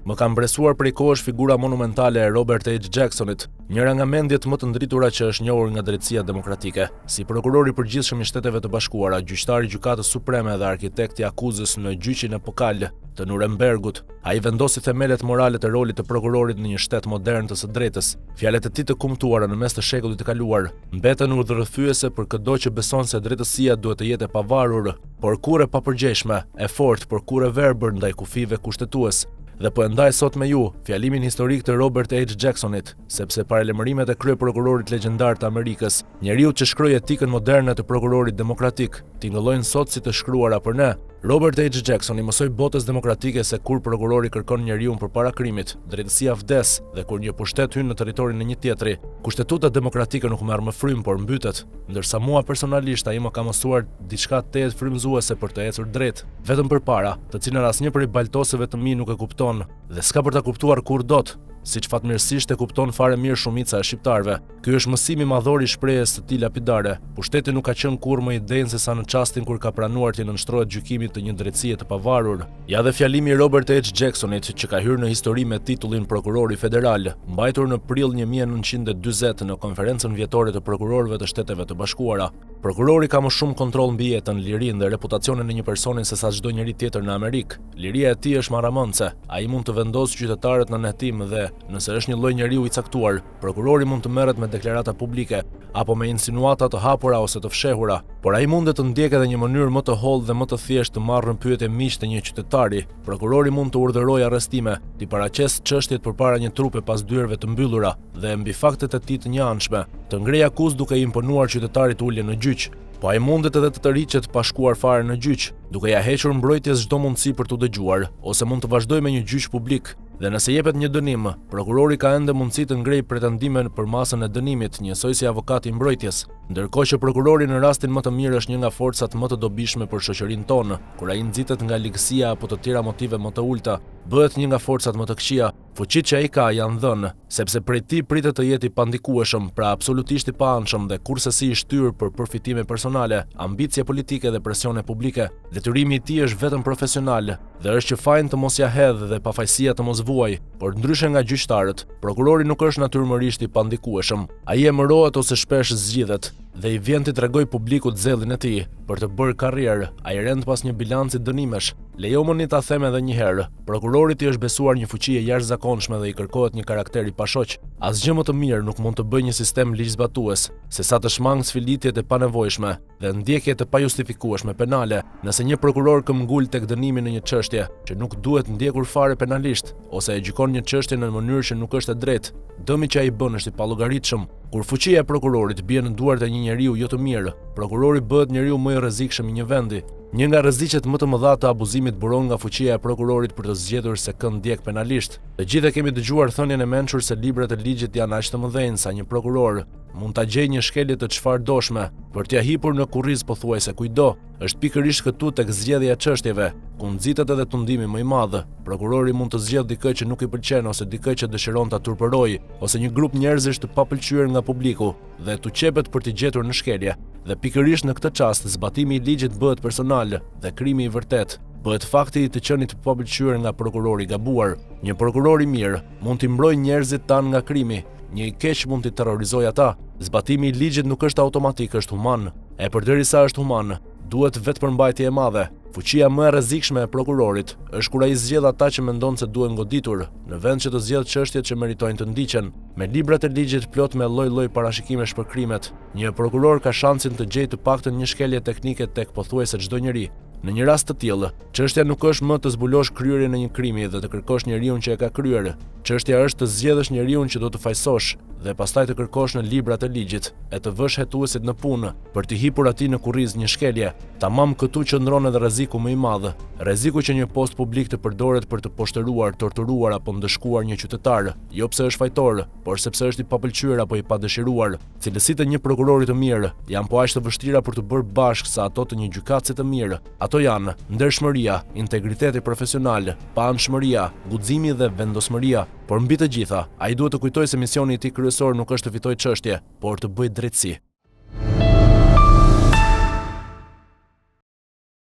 Më ka mbresuar prej kohësh figura monumentale e Robert H. Jacksonit, njëra nga mendjet më të ndritura që është njohur nga drejtësia demokratike. Si prokuror i përgjithshëm i Shteteve të Bashkuara, gjyqtari i Gjykatës Supreme dhe arkitekti i akuzës në gjyqin e Pokal të Nurembergut, ai vendosi themelet morale të rolit të prokurorit në një shtet modern të së drejtës. Fjalët e tij të kumtuara në mes të shekullit të kaluar mbeten udhërrëthyese për çdo që beson se drejtësia duhet të jetë e pavarur, por kur e papërgjeshme, e fortë, por kur e verbër ndaj kufive kushtetues. Dhe po e ndaj sot me ju fjalimin historik të Robert H. Jacksonit, sepse paralajmërimet e kryeprokurorit legjendar të Amerikës, njeriu që shkroi etikën moderne të prokurorit demokratik, tingëllojnë sot si të shkruara për ne. Robert H. Jackson i mësoi botës demokratike se kur prokurori kërkon njeriun përpara krimit, drejtësia vdes, dhe kur një pushtet hyn në territorin e një tjetri, kushtetuta demokratike nuk merr më frym, por mbytet. Ndërsa mua personalisht ai më ka mësuar diçka të frymëzuese për të ecur drejt, vetëm përpara, të cilën asnjë prej baltosëve të mi nuk e kupton dhe s'ka për ta kuptuar kur dot. Siç fatmirësisht e kupton fare mirë shumica e shqiptarëve. Ky është mësimi madhor i shprehjes së tij lapidare. Pushteti nuk ka qenë kurrë më i denjë se sa në çastin kur ka pranuar të nënshtrohet gjykimit të një drejtësie të pavarur. Ja dhe fjalimi i Robert H. Jacksonit, që ka hyrë në histori me titullin prokurori federal, mbajtur në prill 1940 në konferencën vjetore të prokurorëve të Shteteve të Bashkuara. Prokurori ka më shumë kontroll mbi jetën, lirinë dhe reputacionin e një personi se sa çdo njeri tjetër në Amerikë. Liria e tij është marramëndse. Ai mund të vendosë qytetarët në nehtim dhe, nëse është një lloj njeriu i caktuar, prokurori mund të merret me deklarata publike apo me insinuata të hapura ose të fshehura, por ai mundet të ndjekë edhe një mënyrë më të hollë dhe më të thjeshtë të marrë në pyetje miq të një qytetari. Prokurori mund të urdhërojë arrestime, të paraqesë çështjet përpara një trupi pas dyerve të mbyllura dhe mbi faktet e tij të njëanshme, të ngrejë akuzë duke i imponuar qytetarit ulje në gjyq. Po ai mundet edhe të tërhiqet pa shkuar fare në gjyq, duke ja hequr mbrojtjes çdo mundësi për t'u dëgjuar, ose mund të vazhdojë me një gjyq publik. Dhe nëse jepet një dënim, prokurori ka ende mundësi të ngrejë pretendime për masën e dënimit, njësoj si avokati i mbrojtjes, ndërkohë që prokurori në rastin më të mirë është një nga forcat më të dobishme për shoqërinë tonë, kur ai nxitet nga ligësia apo të tjera motive më të ulta, bëhet një nga forcat më të këqija. Fuqitë që ai ka janë dhënë, sepse prej tij pritet të jetë i pandikueshëm, pra absolutisht i paanshëm dhe kurse si i shtyr për përfitime personale, ambicie politike dhe presione publike. Detyrimi i tij është vetëm profesional dhe është që fajin të mos ja hedhë dhe pafajësia të mos vuaj, por ndryshe nga gjyqtarët, prokurori nuk është natyrmërisht i pandikueshëm. Ai emërohet ose shpesh zgjidhet dhe i vjen të tregoj publikut zellin e tij për të bërë karrierë. Ai rend pas një bilanci dënimesh. Lejo më ta them edhe një herë, prokurorit i është besuar një fuqi e jashtëzakonshme dhe i kërkohet një karakter i pashoq. Asgjë më të mirë nuk mund të bëjë një sistem ligjzbatues se sa të shmang sfilitjet e panevojshme dhe ndjekjet e pajustifikueshme penale. Nëse një prokuror këmbgul tek dënimi në një çështje që nuk duhet ndjekur fare penalisht, ose e gjykon një çështje në mënyrë që nuk është e drejtë, dëmi që ai bën është i pallogaritshëm. Kur fuqia e prokurorit bie në duart e një njeriu jo të mirë, prokurori bëhet njeriu më i rrezikshëm i një vendi. Një nga rreziqet më të mëdha të abuzimit buron nga fuqia e prokurorit për të zgjedhur se kë ndjek penalisht. Të gjithë kemi dëgjuar thënien e mençur se librat e ligjit janë aq të mëdhenj sa një prokuror mund ta gjejë një shkelje të çfarëdoshme për t'ia hipur në kurriz pothuajse kujdo. Është pikërisht këtu tek zgjedhja e çështjeve ku nxitet edhe tundimi më i madh. Prokurori mund të zgjedhë dikë që nuk i pëlqen ose dikë që dëshiron ta turpërojë, ose një grup njerëzish të papëlqyer nga publiku dhe tu qepet për t'i gjetur në shkelje. Dhe pikërisht në këtë çast zbatimi i ligjit bëhet personal dhe krimi i vërtet bëhet fakti i të qenit të papëlqyer nga prokurori i gabuar. Një prokuror i mirë mund t'i mbrojë njerëzit tan nga krimi, një i keq mund t'i terrorizojë ata. Zbatimi i ligjit nuk është automatik, është human. E përderisa është human, duhet vetë përmbajtje e madhe. Fuqia më e rrezikshme e prokurorit është kur ai zgjedh ata që mendon se duhen goditur, në vend që të zgjedh çështjet që meritojnë të ndiqen. Me librat e ligjit plot me lloj-lloj parashikimesh për krimet, një prokuror ka shansin të gjejë të paktën një shkelje teknike tek pothuajse çdo njeri. Në një rast të tillë, çështja nuk është më të zbulosh kryerjen e një krimi dhe të kërkosh njeriun që e ka kryer. Çështja është të zgjedhësh njeriun që do të fajsosh dhe pastaj të kërkosh në librat e ligjit e të vësh hetuesit në punë për t'i hipur atij në kurriz një shkelje. Tamam këtu qëndron edhe rreziku më i madh. Rreziku që një post publik të përdoret për të poshtëruar, torturuar apo ndëshkuar një qytetar, jo pse është fajtor, por sepse është i papëlqyer apo i padëshiruar. Cilësitë e një prokurori të mirë janë po aq të vështira për të bërë bashkë sa ato të një gjykatësi të mirë. Ato janë ndershmëria, integriteti profesional, paanshmëria, guximi dhe vendosmëria. Por mbi të gjitha, ai duhet të kujtojë se misioni i tij kryesor nuk është të fitojë çështje, por të bëjë drejtësi.